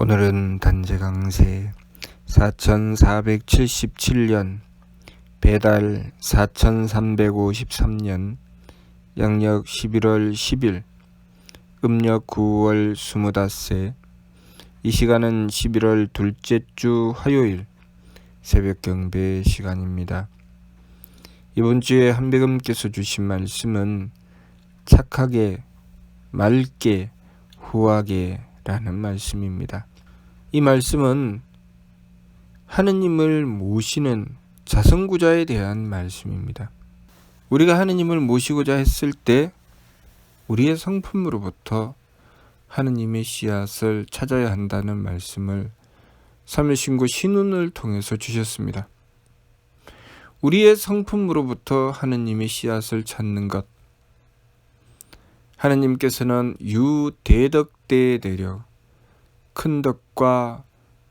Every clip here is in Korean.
오늘은 단재강세 4477년 배달 4353년 양력 11월 10일 음력 9월 25세. 이 시간은 11월 둘째 주 화요일 새벽 경배 시간입니다. 이번 주에 한배금께서 주신 말씀은 착하게, 맑게, 후하게 라는 말씀입니다. 이 말씀은 하느님을 모시는 자선구자에 대한 말씀입니다. 우리가 하느님을 모시고자 했을 때 우리의 성품으로부터 하느님의 씨앗을 찾아야 한다는 말씀을 사무신고 신운을 통해서 주셨습니다. 우리의 성품으로부터 하느님의 씨앗을 찾는 것, 하느님께서는 유대덕대에 내려 큰 덕과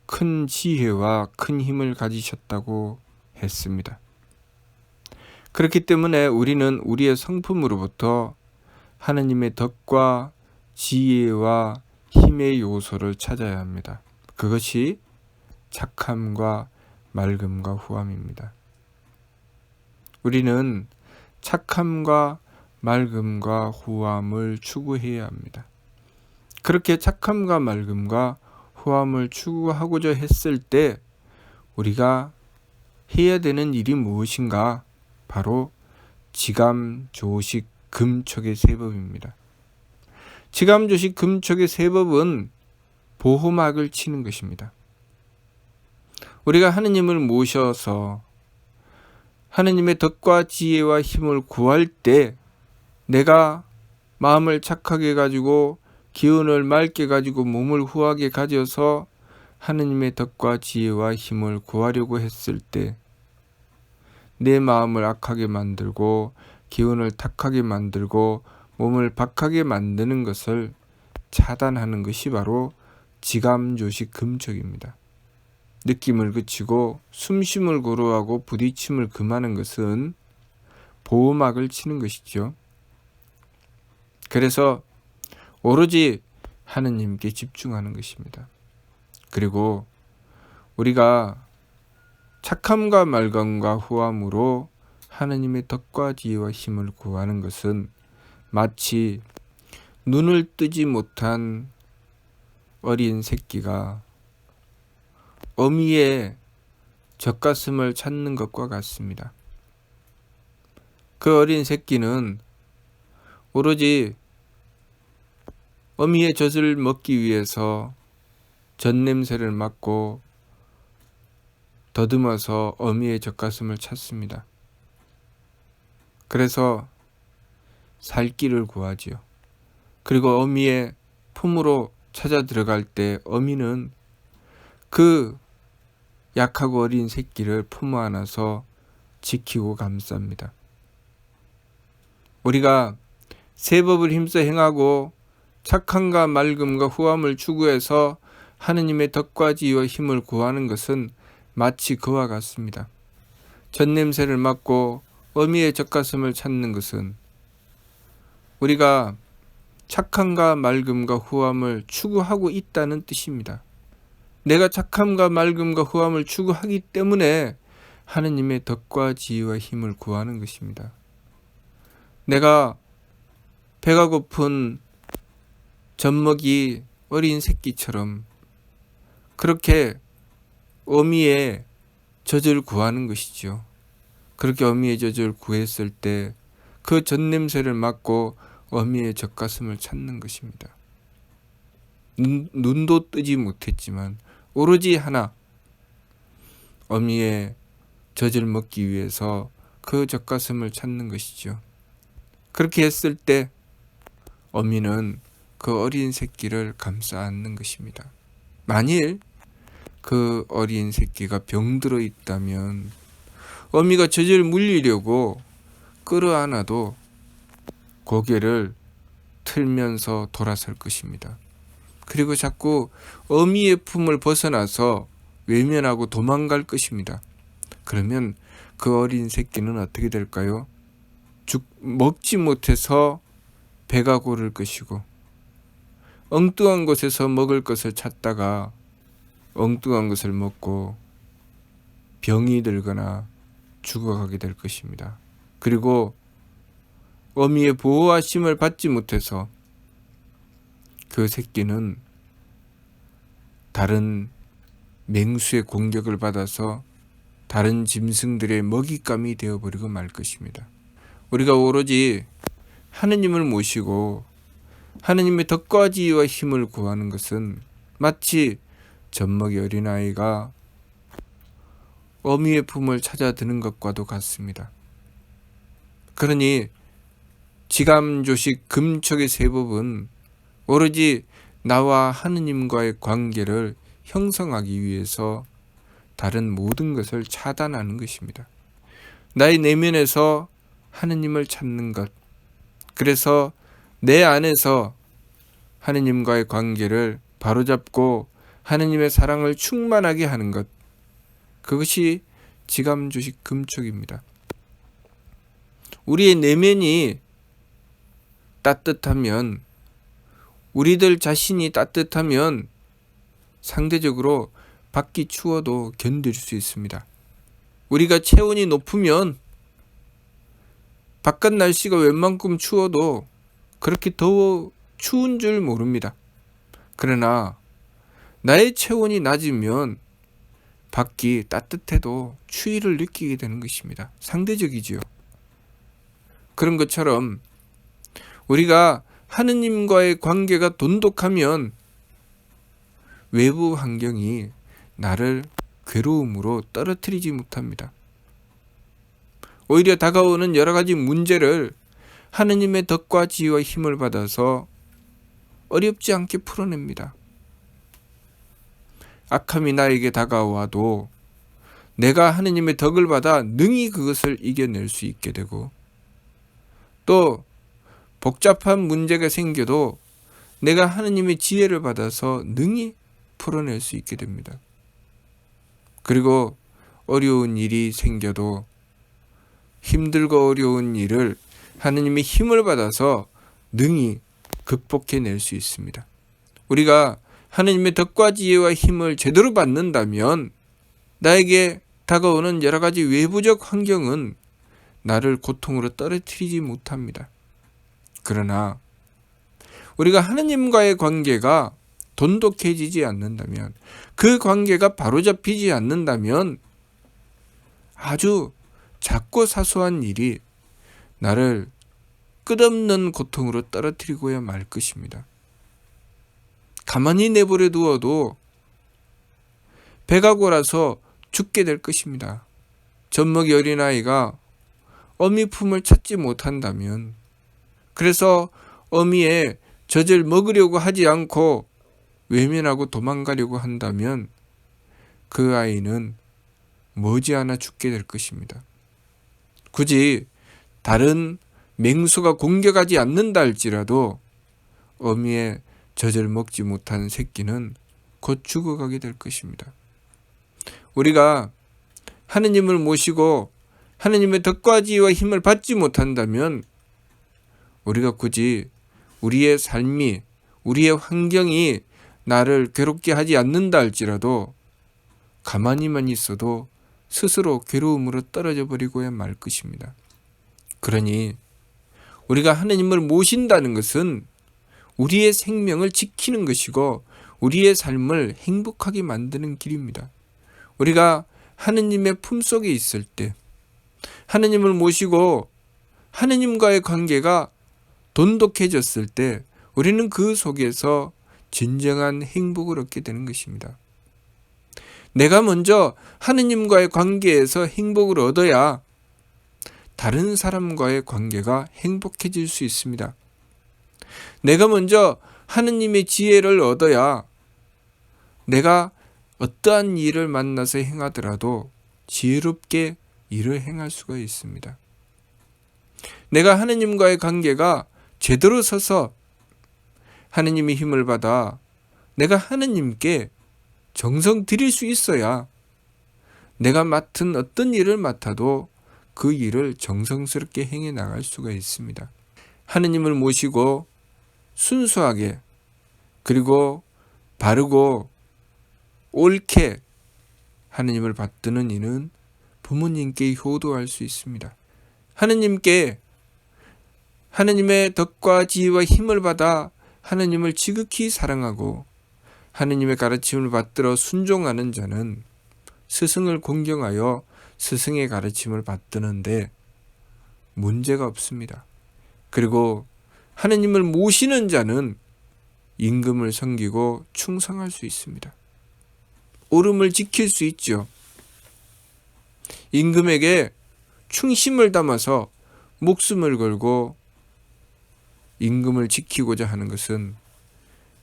큰 지혜와 큰 힘을 가지셨다고 했습니다. 그렇기 때문에 우리는 우리의 성품으로부터 하느님의 덕과 지혜와 힘의 요소를 찾아야 합니다. 그것이 착함과 맑음과 후함입니다. 우리는 착함과 맑음과 후함을 추구해야 합니다. 그렇게 착함과 맑음과 후함을 추구하고자 했을 때 우리가 해야 되는 일이 무엇인가? 바로 지감, 조식, 금촉의 세법입니다. 지감, 조식, 금촉의 세법은 보호막을 치는 것입니다. 우리가 하느님을 모셔서 하느님의 덕과 지혜와 힘을 구할 때 내가 마음을 착하게 가지고 기운을 맑게 가지고 몸을 후하게 가져서 하느님의 덕과 지혜와 힘을 구하려고 했을 때 내 마음을 악하게 만들고 기운을 탁하게 만들고 몸을 박하게 만드는 것을 차단하는 것이 바로 지감조식 금촉입니다. 느낌을 그치고 숨쉼을 고루하고 부딪힘을 금하는 것은 보호막을 치는 것이죠. 그래서 오로지 하느님께 집중하는 것입니다. 그리고 우리가 착함과 맑음과 후함으로 하느님의 덕과 지혜와 힘을 구하는 것은 마치 눈을 뜨지 못한 어린 새끼가 어미의 젖가슴을 찾는 것과 같습니다. 그 어린 새끼는 오로지 어미의 젖을 먹기 위해서 젖 냄새를 맡고 더듬어서 어미의 젖가슴을 찾습니다. 그래서 살 길을 구하지요. 그리고 어미의 품으로 찾아 들어갈 때 어미는 그 약하고 어린 새끼를 품어 안아서 지키고 감쌉니다. 우리가 세법을 힘써 행하고 착함과 맑음과 후함을 추구해서 하느님의 덕과 지혜와 힘을 구하는 것은 마치 그와 같습니다. 젖냄새를 맡고 어미의 젖가슴을 찾는 것은 우리가 착함과 맑음과 후함을 추구하고 있다는 뜻입니다. 내가 착함과 맑음과 후함을 추구하기 때문에 하느님의 덕과 지혜와 힘을 구하는 것입니다. 내가 배가 고픈 젖먹이 어린 새끼처럼 그렇게 어미의 젖을 구하는 것이죠. 그렇게 어미의 젖을 구했을 때 그 젖냄새를 맡고 어미의 젖가슴을 찾는 것입니다. 눈도 뜨지 못했지만 오로지 하나 어미의 젖을 먹기 위해서 그 젖가슴을 찾는 것이죠. 그렇게 했을 때 어미는 그 어린 새끼를 감싸 안는 것입니다. 만일 그 어린 새끼가 병들어 있다면 어미가 젖을 물리려고 끌어안아도 고개를 틀면서 돌아설 것입니다. 그리고 자꾸 어미의 품을 벗어나서 외면하고 도망갈 것입니다. 그러면 그 어린 새끼는 어떻게 될까요? 먹지 못해서 배가 고를 것이고 엉뚱한 곳에서 먹을 것을 찾다가 엉뚱한 것을 먹고 병이 들거나 죽어가게 될 것입니다. 그리고 어미의 보호하심을 받지 못해서 그 새끼는 다른 맹수의 공격을 받아서 다른 짐승들의 먹잇감이 되어버리고 말 것입니다. 우리가 오로지 하느님을 모시고 하느님의 덕과 지혜와 힘을 구하는 것은 마치 젖먹이 어린아이가 어미의 품을 찾아드는 것과도 같습니다. 그러니 지감조식 금촉의 세법은 오로지 나와 하느님과의 관계를 형성하기 위해서 다른 모든 것을 차단하는 것입니다. 나의 내면에서 하느님을 찾는 것, 그래서 내 안에서 하느님과의 관계를 바로잡고 하느님의 사랑을 충만하게 하는 것, 그것이 지감조식 금촉입니다. 우리의 내면이 따뜻하면, 우리들 자신이 따뜻하면 상대적으로 밖이 추워도 견딜 수 있습니다. 우리가 체온이 높으면 바깥 날씨가 웬만큼 추워도 그렇게 추운 줄 모릅니다. 그러나 나의 체온이 낮으면 밖이 따뜻해도 추위를 느끼게 되는 것입니다. 상대적이지요. 그런 것처럼 우리가 하느님과의 관계가 돈독하면 외부 환경이 나를 괴로움으로 떨어뜨리지 못합니다. 오히려 다가오는 여러 가지 문제를 하느님의 덕과 지혜와 힘을 받아서 어렵지 않게 풀어냅니다. 악함이 나에게 다가와도 내가 하느님의 덕을 받아 능히 그것을 이겨낼 수 있게 되고, 또 복잡한 문제가 생겨도 내가 하느님의 지혜를 받아서 능히 풀어낼 수 있게 됩니다. 그리고 어려운 일이 생겨도 힘들고 어려운 일을 하느님의 힘을 받아서 능히 극복해낼 수 있습니다. 우리가 하느님의 덕과 지혜와 힘을 제대로 받는다면 나에게 다가오는 여러 가지 외부적 환경은 나를 고통으로 떨어뜨리지 못합니다. 그러나 우리가 하느님과의 관계가 돈독해지지 않는다면, 그 관계가 바로잡히지 않는다면 아주 작고 사소한 일이 나를 끝없는 고통으로 떨어뜨리고야 말 것입니다. 가만히 내버려 두어도 배가 골아서 죽게 될 것입니다. 젖먹이 어린아이가 어미 품을 찾지 못한다면, 그래서 어미의 젖을 먹으려고 하지 않고 외면하고 도망가려고 한다면 그 아이는 머지않아 죽게 될 것입니다. 굳이 다른 맹수가 공격하지 않는다 할지라도 어미의 젖을 먹지 못한 새끼는 곧 죽어가게 될 것입니다. 우리가 하느님을 모시고 하느님의 덕과 지혜와 힘을 받지 못한다면 우리가 굳이 우리의 삶이, 우리의 환경이 나를 괴롭게 하지 않는다 할지라도 가만히만 있어도 스스로 괴로움으로 떨어져 버리고야 말 것입니다. 그러니 우리가 하느님을 모신다는 것은 우리의 생명을 지키는 것이고 우리의 삶을 행복하게 만드는 길입니다. 우리가 하느님의 품속에 있을 때, 하느님을 모시고 하느님과의 관계가 돈독해졌을 때 우리는 그 속에서 진정한 행복을 얻게 되는 것입니다. 내가 먼저 하느님과의 관계에서 행복을 얻어야 다른 사람과의 관계가 행복해질 수 있습니다. 내가 먼저 하느님의 지혜를 얻어야 내가 어떠한 일을 만나서 행하더라도 지혜롭게 일을 행할 수가 있습니다. 내가 하느님과의 관계가 제대로 서서 하느님의 힘을 받아 내가 하느님께 정성 드릴 수 있어야 내가 맡은 어떤 일을 맡아도 그 일을 정성스럽게 행해 나갈 수가 있습니다. 하느님을 모시고 순수하게, 그리고 바르고 옳게 하느님을 받드는 이는 부모님께 효도할 수 있습니다. 하느님의 덕과 지혜와 힘을 받아 하느님을 지극히 사랑하고 하느님의 가르침을 받들어 순종하는 자는 스승을 공경하여 스승의 가르침을 받드는데 문제가 없습니다. 그리고 하느님을 모시는 자는 임금을 섬기고 충성할 수 있습니다. 옳음을 지킬 수 있죠. 임금에게 충심을 담아서 목숨을 걸고 임금을 지키고자 하는 것은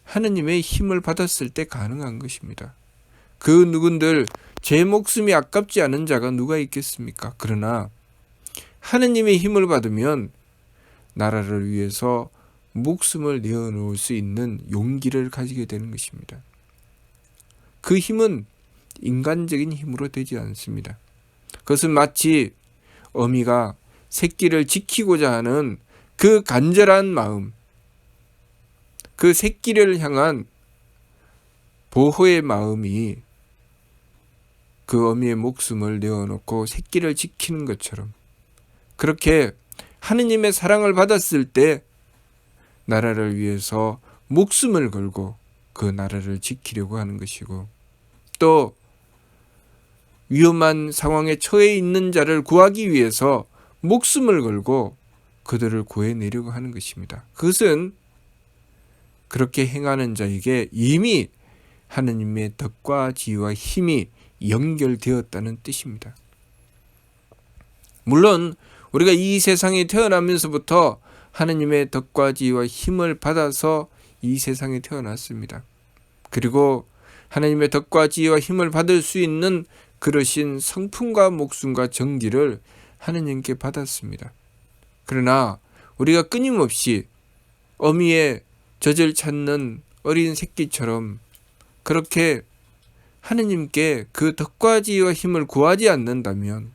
하느님의 힘을 받았을 때 가능한 것입니다. 그 누군들 제 목숨이 아깝지 않은 자가 누가 있겠습니까? 그러나 하느님의 힘을 받으면 나라를 위해서 목숨을 내어놓을 수 있는 용기를 가지게 되는 것입니다. 그 힘은 인간적인 힘으로 되지 않습니다. 그것은 마치 어미가 새끼를 지키고자 하는 그 간절한 마음, 그 새끼를 향한 보호의 마음이 그 어미의 목숨을 내어놓고 새끼를 지키는 것처럼, 그렇게 하느님의 사랑을 받았을 때 나라를 위해서 목숨을 걸고 그 나라를 지키려고 하는 것이고, 또 위험한 상황에 처해 있는 자를 구하기 위해서 목숨을 걸고 그들을 구해내려고 하는 것입니다. 그것은 그렇게 행하는 자에게 이미 하느님의 덕과 지혜와 힘이 연결되었다는 뜻입니다. 물론 우리가 이 세상에 태어나면서부터 하느님의 덕과 지혜와 힘을 받아서 이 세상에 태어났습니다. 그리고 하나님의 덕과 지혜와 힘을 받을 수 있는 그러신 성품과 목숨과 정기를 하느님께 받았습니다. 그러나 우리가 끊임없이 어미의 젖을 찾는 어린 새끼처럼 그렇게 하느님께 그 덕과 지혜와 힘을 구하지 않는다면,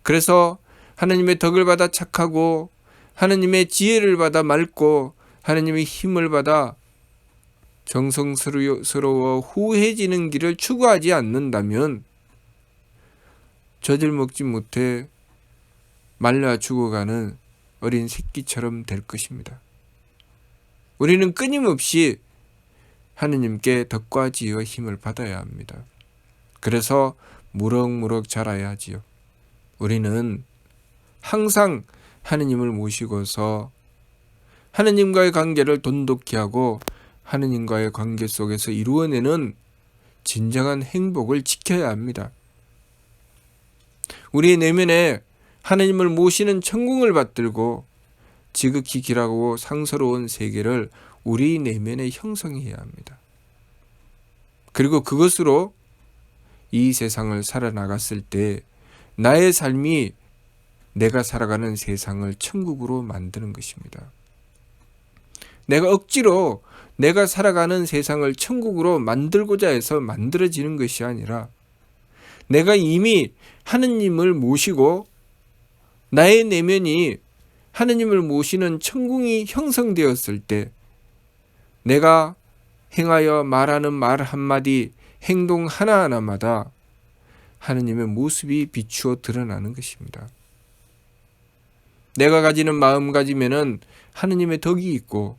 그래서 하느님의 덕을 받아 착하고 하느님의 지혜를 받아 맑고 하느님의 힘을 받아 정성스러워 후해지는 길을 추구하지 않는다면 젖을 먹지 못해 말라 죽어가는 어린 새끼처럼 될 것입니다. 우리는 끊임없이 하느님께 덕과 지혜와 힘을 받아야 합니다. 그래서 무럭무럭 자라야 하지요. 우리는 항상 하느님을 모시고서 하느님과의 관계를 돈독히 하고 하느님과의 관계 속에서 이루어내는 진정한 행복을 지켜야 합니다. 우리의 내면에 하느님을 모시는 천궁을 받들고 지극히 길하고 상서로운 세계를 우리 내면에 형성해야 합니다. 그리고 그것으로 이 세상을 살아나갔을 때 나의 삶이 내가 살아가는 세상을 천국으로 만드는 것입니다. 내가 억지로 내가 살아가는 세상을 천국으로 만들고자 해서 만들어지는 것이 아니라, 내가 이미 하느님을 모시고 나의 내면이 하느님을 모시는 천궁이 형성되었을 때 내가 행하여 말하는 말 한마디, 행동 하나하나마다 하느님의 모습이 비추어 드러나는 것입니다. 내가 가지는 마음가짐에는 하느님의 덕이 있고,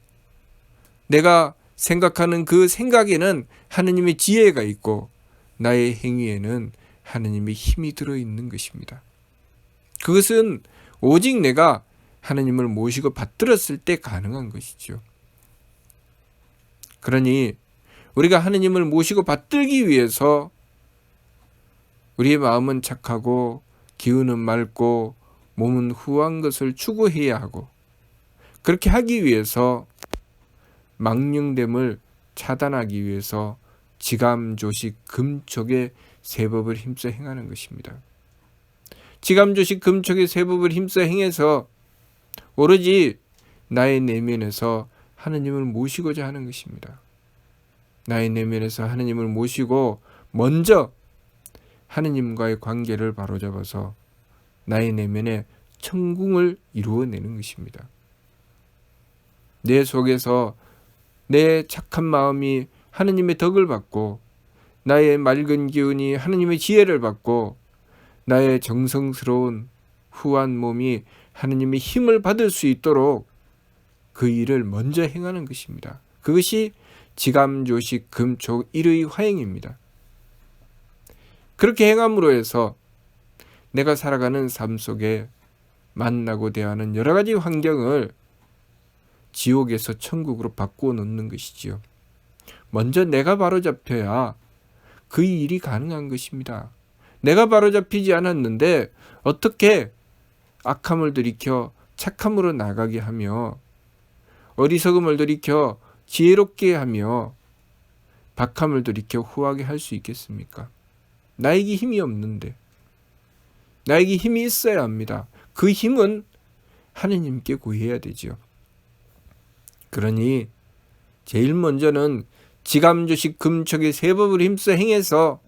내가 생각하는 그 생각에는 하느님의 지혜가 있고, 나의 행위에는 하느님의 힘이 들어있는 것입니다. 그것은 오직 내가 하느님을 모시고 받들었을 때 가능한 것이죠. 그러니 우리가 하느님을 모시고 받들기 위해서 우리의 마음은 착하고 기운은 맑고 몸은 후한 것을 추구해야 하고, 그렇게 하기 위해서 망령됨을 차단하기 위해서 지감조식 금촉의 세법을 힘써 행하는 것입니다. 지감조식 금촉의 세법을 힘써 행해서 오로지 나의 내면에서 하느님을 모시고자 하는 것입니다. 나의 내면에서 하느님을 모시고 먼저 하느님과의 관계를 바로잡아서 나의 내면에 천궁을 이루어내는 것입니다. 내 속에서 내 착한 마음이 하느님의 덕을 받고 나의 맑은 기운이 하느님의 지혜를 받고 나의 정성스러운 후한 몸이 하느님의 힘을 받을 수 있도록 그 일을 먼저 행하는 것입니다. 그것이 지감조식 금촉 일의 화행입니다. 그렇게 행함으로 해서 내가 살아가는 삶 속에 만나고 대하는 여러 가지 환경을 지옥에서 천국으로 바꾸어 놓는 것이지요. 먼저 내가 바로잡혀야 그 일이 가능한 것입니다. 내가 바로잡히지 않았는데 어떻게 악함을 들이켜 착함으로 나가게 하며 어리석음을 들이켜 지혜롭게 하며 박함을 들이켜 후하게 할 수 있겠습니까? 나에게 힘이 없는데, 나에게 힘이 있어야 합니다. 그 힘은 하느님께 구해야 되죠. 그러니 제일 먼저는 지감조식 금촉의 세법을 힘써 행해서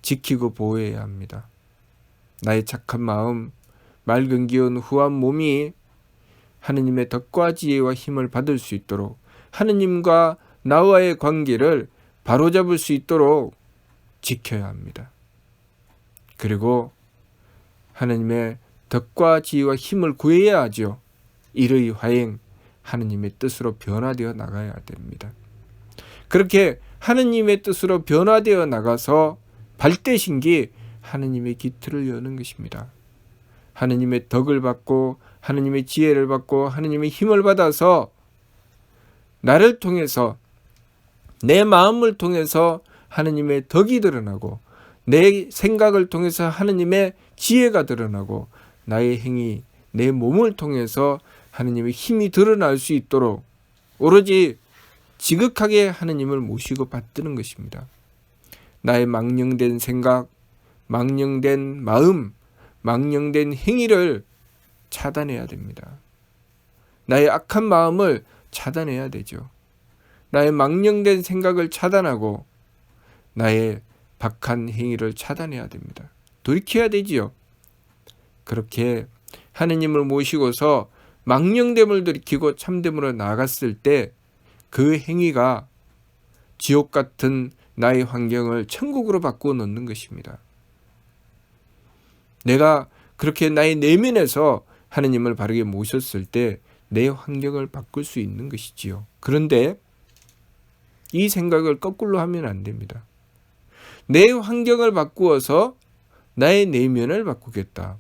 지키고 보호해야 합니다. 나의 착한 마음, 맑은 기운, 후한 몸이 하느님의 덕과 지혜와 힘을 받을 수 있도록 하느님과 나와의 관계를 바로잡을 수 있도록 지켜야 합니다. 그리고 하느님의 덕과 지혜와 힘을 구해야 하죠. 일의 화행, 하느님의 뜻으로 변화되어 나가야 됩니다. 그렇게 하느님의 뜻으로 변화되어 나가서 발대신기 하느님의 기틀을 여는 것입니다. 하느님의 덕을 받고 하느님의 지혜를 받고 하느님의 힘을 받아서 나를 통해서 내 마음을 통해서 하느님의 덕이 드러나고 내 생각을 통해서 하느님의 지혜가 드러나고 나의 행위, 내 몸을 통해서 하느님의 힘이 드러날 수 있도록 오로지 지극하게 하느님을 모시고 받드는 것입니다. 나의 망령된 생각, 망령된 마음, 망령된 행위를 차단해야 됩니다. 나의 악한 마음을 차단해야 되죠. 나의 망령된 생각을 차단하고 나의 박한 행위를 차단해야 됩니다. 돌이켜야 되지요. 그렇게 하느님을 모시고서 망령됨을 돌이키고 참됨으로 나아갔을 때 그 행위가 지옥 같은 나의 환경을 천국으로 바꾸어 놓는 것입니다. 내가 그렇게 나의 내면에서 하느님을 바르게 모셨을 때 내 환경을 바꿀 수 있는 것이지요. 그런데 이 생각을 거꾸로 하면 안 됩니다. 내 환경을 바꾸어서 나의 내면을 바꾸겠다.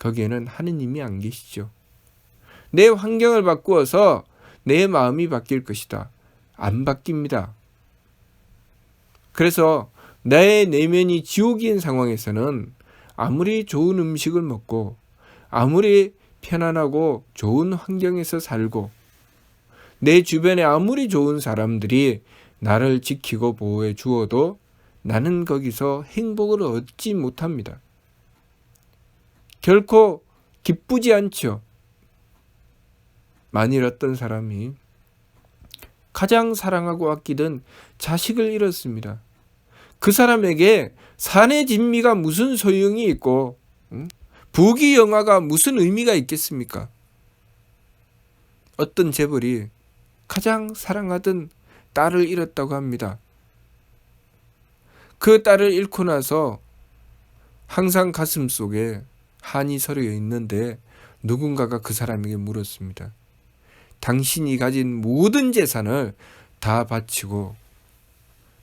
거기에는 하느님이 안 계시죠. 내 환경을 바꾸어서 내 마음이 바뀔 것이다. 안 바뀝니다. 그래서 나의 내면이 지옥인 상황에서는 아무리 좋은 음식을 먹고 아무리 편안하고 좋은 환경에서 살고 내 주변에 아무리 좋은 사람들이 나를 지키고 보호해 주어도 나는 거기서 행복을 얻지 못합니다. 결코 기쁘지 않죠. 만일 어떤 사람이 가장 사랑하고 아끼던 자식을 잃었습니다. 그 사람에게 산의 진미가 무슨 소용이 있고 부귀영화가 무슨 의미가 있겠습니까? 어떤 재벌이 가장 사랑하던 딸을 잃었다고 합니다. 그 딸을 잃고 나서 항상 가슴 속에 한이 서려 있는데 누군가가 그 사람에게 물었습니다. 당신이 가진 모든 재산을 다 바치고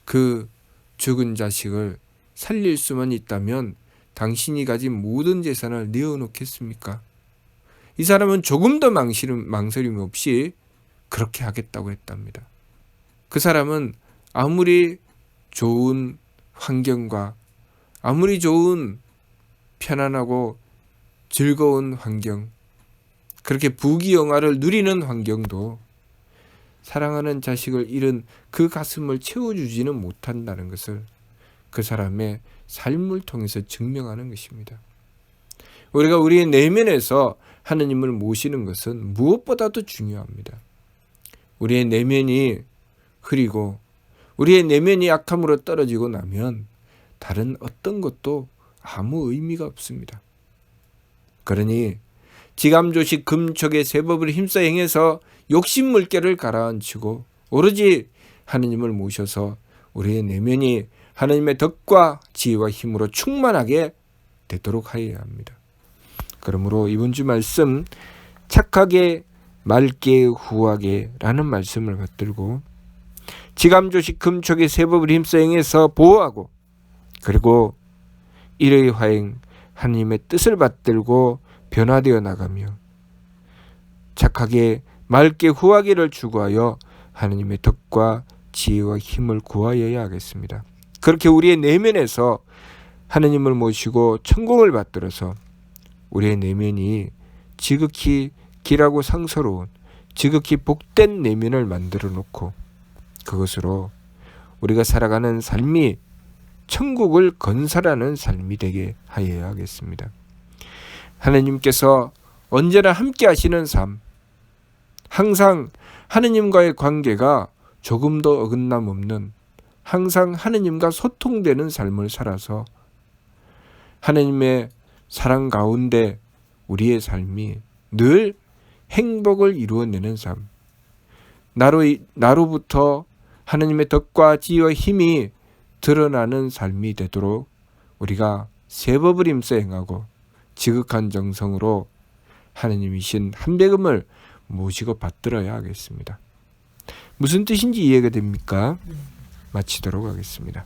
그 죽은 자식을 살릴 수만 있다면 당신이 가진 모든 재산을 내어놓겠습니까? 이 사람은 조금도 망설임 없이 그렇게 하겠다고 했답니다. 그 사람은 아무리 좋은 환경과 아무리 좋은 편안하고 즐거운 환경, 그렇게 부귀영화를 누리는 환경도 사랑하는 자식을 잃은 그 가슴을 채워주지는 못한다는 것을 그 사람의 삶을 통해서 증명하는 것입니다. 우리가 우리의 내면에서 하느님을 모시는 것은 무엇보다도 중요합니다. 우리의 내면이 흐리고 우리의 내면이 악함으로 떨어지고 나면 다른 어떤 것도 아무 의미가 없습니다. 그러니 지감조식 금촉의 세법을 힘써 행해서 욕심 물결을 가라앉히고 오로지 하느님을 모셔서 우리의 내면이 하나님의 덕과 지혜와 힘으로 충만하게 되도록 하여야 합니다. 그러므로 이번 주 말씀 착하게 맑게 후하게 라는 말씀을 받들고 지감조식 금촉의 세법을 힘써 행해서 보호하고 그리고 일의 화행 하나님의 뜻을 받들고 변화되어 나가며 착하게 맑게 후하기를 추구하여 하나님의 덕과 지혜와 힘을 구하여야 하겠습니다. 그렇게 우리의 내면에서 하나님을 모시고 천국을 받들어서 우리의 내면이 지극히 길하고 상서로운 지극히 복된 내면을 만들어 놓고 그것으로 우리가 살아가는 삶이 천국을 건설하는 삶이 되게 하여야 하겠습니다. 하나님께서 언제나 함께 하시는 삶, 항상 하느님과의 관계가 조금도 어긋남 없는 항상 하느님과 소통되는 삶을 살아서 하나님의 사랑 가운데 우리의 삶이 늘 행복을 이루어내는 삶, 나로부터 하나님의 덕과 지혜와 힘이 드러나는 삶이 되도록 우리가 세법을 힘써 행하고 지극한 정성으로 하나님이신 한배금을 모시고 받들어야 하겠습니다. 무슨 뜻인지 이해가 됩니까? 마치도록 하겠습니다.